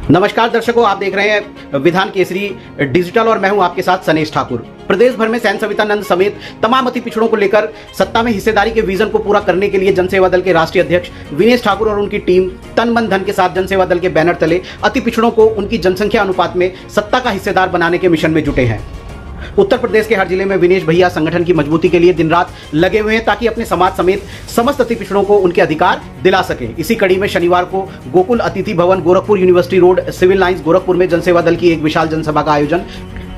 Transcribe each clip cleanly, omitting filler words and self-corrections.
नमस्कार दर्शकों, आप देख रहे हैं विधान केसरी डिजिटल और मैं हूं आपके साथ सनेश ठाकुर। प्रदेश भर में सैन सवितानंद समेत तमाम अति पिछड़ों को लेकर सत्ता में हिस्सेदारी के विजन को पूरा करने के लिए जनसेवा दल के राष्ट्रीय अध्यक्ष विनेश ठाकुर और उनकी टीम तन मन धन के साथ जनसेवा दल के बैनर तले अति पिछड़ों को उनकी जनसंख्या अनुपात में सत्ता का हिस्सेदार बनाने के मिशन में जुटे हैं। उत्तर प्रदेश के हर जिले में विनेश भैया संगठन की मजबूती के लिए दिन रात लगे हुए हैं ताकि अपने समाज समेत समस्त अति पिछड़ों को उनके अधिकार दिला सके। इसी कड़ी में शनिवार को Gokul Atithi Bhawan Gorakhpur university road civil lines Gorakhpur में जनसेवा दल की एक विशाल जनसभा का आयोजन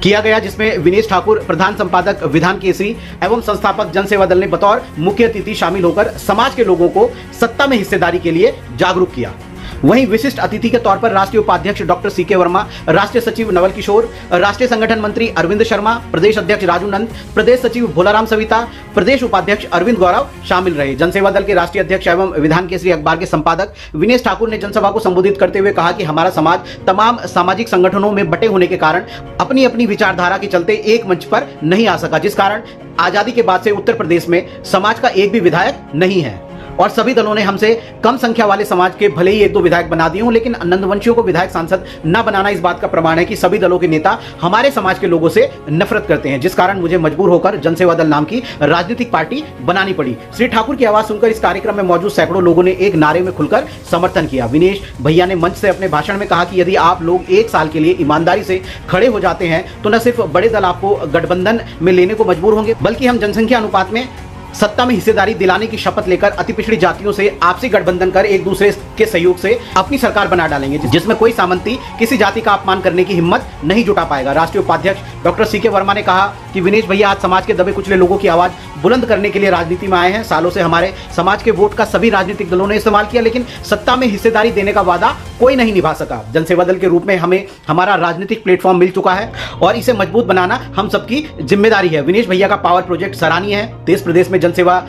किया गया, जिसमें विनेश ठाकुर प्रधान संपादक विधान केसरी एवं संस्थापक जनसेवा दल ने बतौर मुख्य अतिथि शामिल होकर समाज के लोगों को सत्ता में हिस्सेदारी के लिए जागरूक किया। वहीं विशिष्ट अतिथि के तौर पर राष्ट्रीय उपाध्यक्ष डॉक्टर सीके वर्मा, राष्ट्रीय सचिव नवल किशोर, राष्ट्रीय संगठन मंत्री अरविंद शर्मा, प्रदेश अध्यक्ष राजू नंद, प्रदेश सचिव भोलाराम सविता, प्रदेश उपाध्यक्ष अरविंद गौरव शामिल रहे। जनसेवा दल के राष्ट्रीय अध्यक्ष एवं विधान केसरी अखबार के संपादक विनेश ठाकुर ने जनसभा को संबोधित करते हुए कहा कि हमारा समाज तमाम सामाजिक संगठनों में बटे होने के कारण अपनी अपनी विचारधारा के चलते एक मंच पर नहीं आ सका, जिस कारण आजादी के बाद से उत्तर प्रदेश में समाज का एक भी विधायक नहीं है और सभी दलों ने हमसे कम संख्या वाले समाज के भले ही एक दो विधायक बना दिए हों, लेकिन नंदवंशियों को विधायक सांसद न बनाना इस बात का प्रमाण है कि सभी दलों के नेता हमारे समाज के लोगों से नफरत करते हैं, जिस कारण मुझे मजबूर होकर जनसेवा दल नाम की राजनीतिक पार्टी बनानी पड़ी। श्री ठाकुर की आवाज सुनकर इस कार्यक्रम में मौजूद सैकड़ों लोगों ने एक नारे में खुलकर समर्थन किया। विनेश भैया ने मंच से अपने भाषण में कहा कि यदि आप लोग एक साल के लिए ईमानदारी से खड़े हो जाते हैं तो न सिर्फ बड़े दल आपको गठबंधन में लेने को मजबूर होंगे, बल्कि हम जनसंख्या अनुपात में सत्ता में हिस्सेदारी दिलाने की शपथ लेकर अति पिछड़ी जातियों से आपसी गठबंधन कर एक दूसरे के सहयोग से अपनी सरकार बना डालेंगे, जिसमें कोई सामंती किसी जाति का अपमान करने की हिम्मत नहीं जुटा पाएगा। राष्ट्रीय उपाध्यक्ष डॉक्टर सीके वर्मा ने कहा कि विनेश भैया आज समाज के दबे कुचले लोगों की आवाज बुलंद करने के लिए राजनीति में आए हैं। सालों से हमारे समाज के वोट का सभी राजनीतिक दलों ने इस्तेमाल किया, लेकिन सत्ता में हिस्सेदारी देने का वादा कोई नहीं निभा सका। जनसेवा दल के रूप में हमें हमारा राजनीतिक प्लेटफॉर्म मिल चुका है और इसे मजबूत बनाना हम सबकी जिम्मेदारी है। विनेश भैया का पावर प्रोजेक्ट सराहनीय है। देश प्रदेश में जनसेवा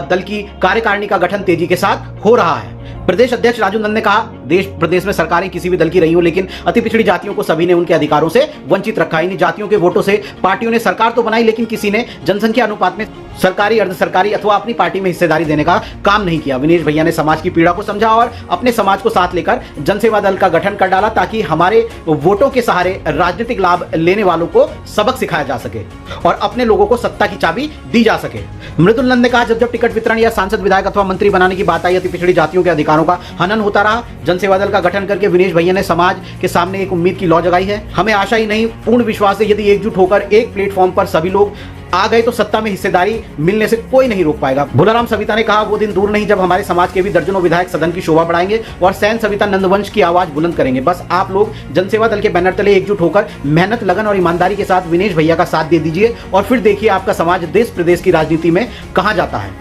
दल की कार्यकारिणी का गठन तेजी के साथ हो रहा है। प्रदेश अध्यक्ष राजू नंद ने कहा, देश प्रदेश में सरकारें किसी भी दल की रही हो, लेकिन अति पिछड़ी जातियों को सभी ने उनके अधिकारों से वंचित रखा। इन जातियों के वोटों से पार्टियों ने सरकार तो बनाई, लेकिन किसी ने जनसंख्या अनुपात में सरकारी, अर्ध सरकारी अथवा अपनी पार्टी में हिस्सेदारी देने का काम नहीं किया। विनेश भैया ने समाज की पीड़ा को समझा और अपने समाज को साथ लेकर जनसेवा दल का गठन कर डाला ताकि हमारे वोटों के सहारे राजनीतिक लाभ लेने वालों को सबक सिखाया जा सके और अपने लोगों को सत्ता की चाबी दी जा सके। मृदुल नंद ने कहा, जब टिकट वितरण या सांसद, विधायक अथवा मंत्री बनाने की बात आई, अति पिछड़ी जातियों के अधिकारों का हनन होता रहा। जनसेवा दल का गठन करके विनेश भैया ने समाज के सामने एक उम्मीद की लौ जगाई है। हमें आशा ही नहीं, पूर्ण विश्वास है, यदि एकजुट होकर एक प्लेटफॉर्म पर सभी लोग आ गए तो सत्ता में हिस्सेदारी मिलने से कोई नहीं रोक पाएगा। भोलाराम सविता ने कहा, वो दिन दूर नहीं जब हमारे समाज के भी दर्जनों विधायक सदन की शोभा बढ़ाएंगे और सैन सविता नंदवंश की आवाज बुलंद करेंगे। बस आप लोग जनसेवा दल के बैनर तले एकजुट होकर मेहनत, लगन और ईमानदारी के साथ विनेश भैया का साथ दे दीजिए और फिर देखिए आपका समाज देश प्रदेश की राजनीति में कहां जाता है।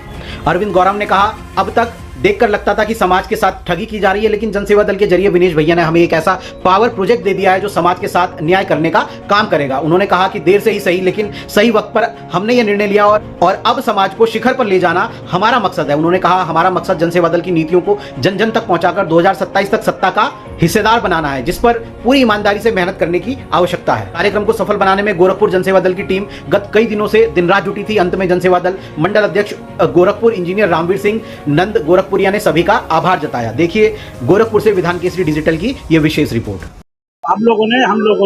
अरविंद गौरव ने कहा, अब तक देखकर लगता था कि समाज के साथ ठगी की जा रही है, लेकिन जनसेवा दल के जरिए विनेश भैया ने हमें एक ऐसा पावर प्रोजेक्ट दे दिया है जो समाज के साथ न्याय करने का काम करेगा। उन्होंने कहा कि देर से ही सही, लेकिन सही वक्त पर हमने यह निर्णय लिया और अब समाज को शिखर पर ले जाना हमारा मकसद है। उन्होंने कहा, हमारा मकसद जनसेवा दल की नीतियों को जन जन तक पहुंचाकर 2027 तक सत्ता का हिस्सेदार बनाना है, जिस पर पूरी ईमानदारी से मेहनत करने की आवश्यकता है। कार्यक्रम को सफल बनाने में गोरखपुर जनसेवा दल की टीम गत कई दिनों से दिन रात जुटी थी। अंत में जनसेवा दल मंडल अध्यक्ष गोरखपुर इंजीनियर रामवीर सिंह नंद गोरखपुरिया ने सभी का आभार जताया। देखिए गोरखपुर से विधान केसरी डिजिटल की यह विशेष रिपोर्ट। हम लोगों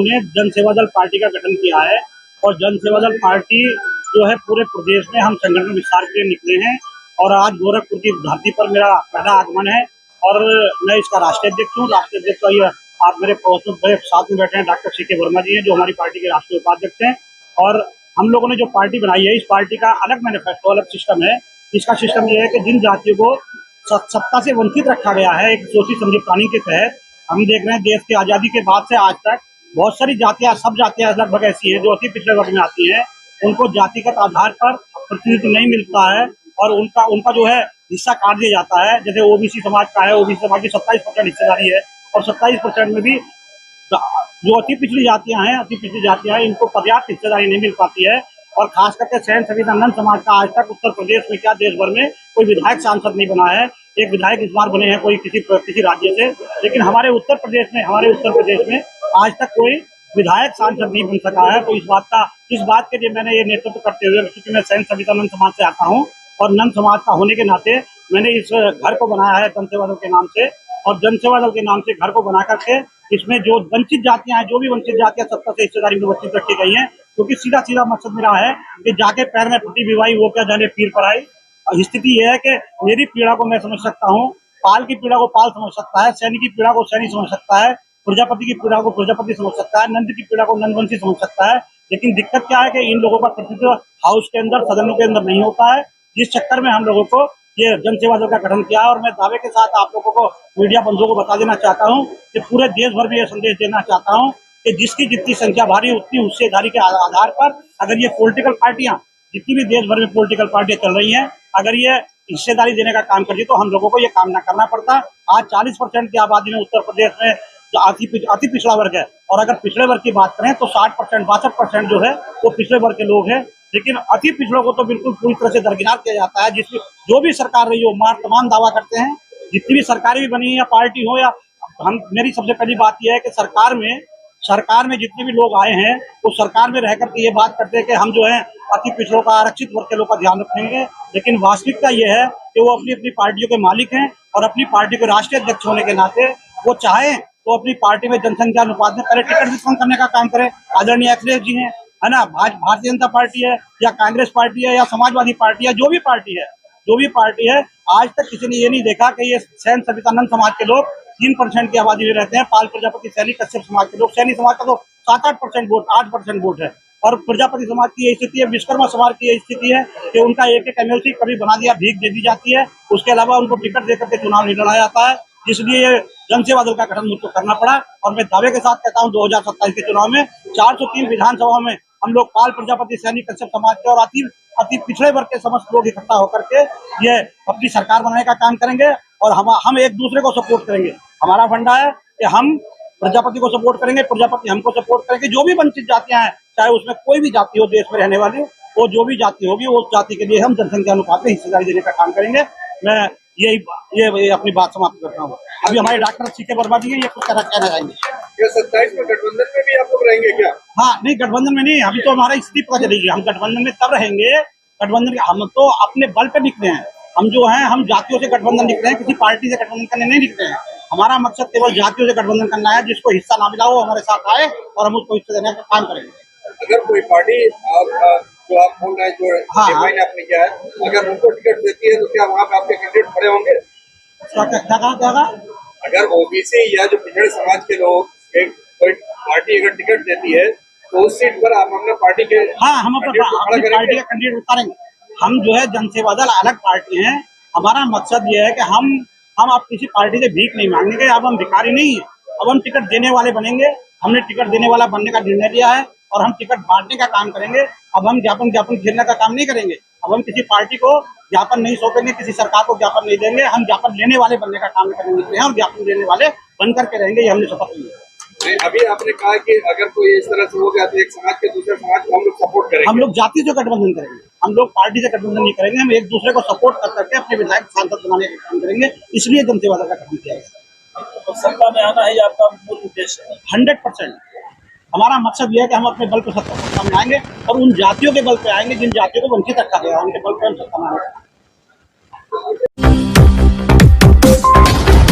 ने जनसेवा दल पार्टी का गठन किया है और जनसेवा दल पार्टी जो है पूरे प्रदेश में हम संगठन विस्तार के लिए निकले हैं और आज गोरखपुर की धरती पर मेरा पहला आगमन है और मैं इसका राष्ट्रीय अध्यक्ष हूँ। राष्ट्रीय अध्यक्ष आप मेरे पड़ोस में साथ में बैठे हैं डॉक्टर सीके वर्मा जी हैं, जो हमारी पार्टी के राष्ट्रीय उपाध्यक्ष हैं। और हम लोगों ने जो पार्टी बनाई है, इस पार्टी का अलग मैनिफेस्टो, अलग सिस्टम है। इसका सिस्टम यह है कि जिन जातियों को सत्ता से वंचित रखा गया है, एक सोची समझी प्लानिंग के तहत हम देख रहे हैं देश की आजादी के बाद से आज तक बहुत सारी जातियां, सब जातियां लगभग ऐसी हैं जो अति पिछड़े वर्ग में आती हैं। उनको जातिगत आधार पर प्रतिनिधित्व नहीं मिलता है और उनका जो है हिस्सा काट दिया जाता है। जैसे ओबीसी समाज का है, ओबीसी समाज की 27% हिस्सेदारी है और 27% में भी जो अति पिछड़ी जातियां हैं, इनको पर्याप्त हिस्सेदारी नहीं मिल पाती है। और खास करके सैन सवितानंद समाज का आज तक उत्तर प्रदेश में क्या देश भर में कोई विधायक सांसद नहीं बना है। एक विधायक इस बार बने हैं कोई किसी राज्य से, लेकिन हमारे उत्तर प्रदेश में आज तक कोई विधायक सांसद नहीं बन सका है। तो इस बात के लिए मैंने ये नेतृत्व करते हुए, क्योंकि मैं सैन सवितानंद समाज से आता हूँ और नंद समाज का होने के नाते मैंने इस घर को बनाया है जनसेवा दल के नाम से और जनसेवा दल के नाम से घर को बना करके इसमें जो वंचित जातियां हैं, जो भी वंचित जातियां सत्ता से हिस्सेदारी में वंचित रखी गई हैं, क्योंकि सीधा सीधा मकसद मेरा है कि जाके पैर में फटी विवाही वो क्या जाने पीर पर आई। स्थिति यह है कि मेरी पीड़ा को मैं समझ सकता हूँ, पाल की पीड़ा को पाल समझ सकता है, सैनिक की पीड़ा को सैनिक समझ सकता है, प्रजापति की पीड़ा को प्रजापति समझ सकता है, नंद की पीड़ा को नंदवंशी समझ सकता है। लेकिन दिक्कत क्या है कि इन लोगों का प्रतिनिधित्व हाउस के अंदर, सदनों के अंदर नहीं होता है। जिस चक्कर में हम लोगों को ये जन सेवा दल का गठन किया है। और मैं दावे के साथ आप लोगों को, मीडिया बंधुओं को बता देना चाहता हूँ कि पूरे देश भर में ये संदेश देना चाहता हूँ कि जिसकी जितनी संख्या भारी उतनी हिस्सेदारी के आधार पर अगर ये पॉलिटिकल पार्टियां, जितनी भी देश भर में पॉलिटिकल पार्टियां चल रही हैं, अगर ये हिस्सेदारी देने का काम करती तो हम लोगों को ये काम न करना पड़ता। आज 40% की आबादी में उत्तर प्रदेश में जो अति पिछड़ा वर्ग है, और अगर पिछड़े वर्ग की बात करें तो 60%, 62% जो है वो पिछड़े वर्ग के लोग हैं। लेकिन अति पिछड़ों को तो बिल्कुल पूरी तरह से दरकिनार किया जाता है। जिसमें जो भी सरकार रही हो, तमाम दावा करते हैं, जितनी भी सरकारें भी बनी है या पार्टी हो या मेरी सबसे पहली बात यह है कि सरकार में जितने भी लोग आए हैं वो सरकार में रह करके ये बात करते हैं कि हम जो है अति पिछड़ों का, आरक्षित वर्ग के लोग का ध्यान रखेंगे। लेकिन वास्तविकता ये है कि वो अपनी अपनी पार्टियों के मालिक हैं, और अपनी पार्टी के राष्ट्रीय अध्यक्ष होने के नाते वो चाहें तो अपनी पार्टी में जनसंख्या अनुपात में पहले टिकट वितरण करने का काम करे। आदरणीय अखिलेश जी हैं, है ना, भारतीय जनता पार्टी है या कांग्रेस पार्टी है या समाजवादी पार्टी है, जो भी पार्टी है, आज तक किसी ने ये नहीं देखा कि ये सैन सवितानंद समाज के लोग 3% की आबादी में रहते हैं, पाल प्रजापति सैनिक कश्यप समाज के लोग, सैनिक समाज का तो 7-8% वोट, 8% वोट है, और प्रजापति समाज की यही स्थिति है, विश्वकर्मा समाज की यही स्थिति है कि उनका एक MLC कभी बना दिया, भीख दे दी जाती है, उसके अलावा उनको टिकट देकर के चुनाव नहीं लड़ा जाता है। इसलिए ये जन सेवा दल का गठन मुझको करना पड़ा। और मैं दावे के साथ कहता हूँ 2027 के चुनाव में 403 विधानसभा में हम लोग पाल प्रजापति सैनिक कश्यप समाज के और अति पिछड़े वर्ग के समस्त लोग इकट्ठा होकर के ये अपनी सरकार बनाने का काम करेंगे। और हम एक दूसरे को सपोर्ट करेंगे। हमारा फंडा है कि हम प्रजापति को सपोर्ट करेंगे, प्रजापति हमको सपोर्ट करेंगे। जो भी वंचित जातियां हैं, चाहे उसमें कोई भी जाति हो देश में रहने वाली, वो जो भी जाति होगी उस जाति के लिए हम जनसंख्या अनुपात में हिस्सेदारी देने का काम करेंगे। मैं ये अपनी बात समाप्त करता हूँ। अभी हमारे डॉक्टर CK वर्मा जी हैं, ये कुछ कहना चाहेंगे। 27 में गठबंधन में भी आप लोग रहेंगे क्या? हाँ, नहीं, गठबंधन में नहीं, अभी तो हमारा स्थिति पता चलेगी। हम गठबंधन में तब रहेंगे, हम तो अपने बल पे निकले हैं। हम जो हैं, हम जातियों से गठबंधन निकले हैं, किसी पार्टी से गठबंधन करने नहीं निकले हैं। हमारा मकसद केवल जातियों से गठबंधन करना है। जिसको हिस्सा ना मिला हो हमारे साथ आए और हम उसको हिस्सा देने का काम करेंगे। अगर कोई पार्टी जो आप बोल रहे हैं, जो ने आपने किया है, अगर उनको टिकट देती है तो क्या वहाँ पे आपके कैंडिडेट खड़े होंगे? क्या? अगर OBC या जो पिछड़े समाज के लोग कोई पार्टी अगर टिकट देती है तो उस सीट पर आप अपने पार्टी के हम अपनी पार्टी का कैंडिडेट उतारेंगे। हम जो है जन सेवा दल अलग पार्टी है। हमारा मकसद ये है कि हम अब किसी पार्टी से भीख नहीं मांगेंगे। अब हम भिखारी नहीं है, अब हम टिकट देने वाले बनेंगे। हमने टिकट देने वाला बनने का निर्णय लिया है और हम टिकट बांटने का काम करेंगे। अब हम ज्ञापन खेलने का काम नहीं करेंगे। अब हम किसी पार्टी को ज्ञापन नहीं सौंपेंगे, किसी सरकार को ज्ञापन नहीं देंगे। हम ज्ञापन लेने वाले बनने का काम करेंगे और ज्ञापन देने वाले बन करके रहेंगे। ये हमने शपथ ली है। अभी आपने कहा कि अगर कोई इस तरह से हो गया तो एक समाज के दूसरे समाज को हम लोग सपोर्ट करेंगे। हम लोग जाति से गठबंधन करेंगे, हम लोग पार्टी से गठबंधन नहीं करेंगे। हम एक दूसरे को सपोर्ट कर करके अपने विधायक सांसद बनाने का काम करेंगे। इसलिए जन सेवा दल का गठन किया गया। तो सत्ता में आना ही आपका मूल उद्देश्य है? 100%। हमारा मकसद यह है कि हम अपने बल पर सत्ता में आएंगे और उन जातियों के बल पे आएंगे जिन जातियों को वंचित रखा गया, उनके बल पर हम सत्ता में आएंगे।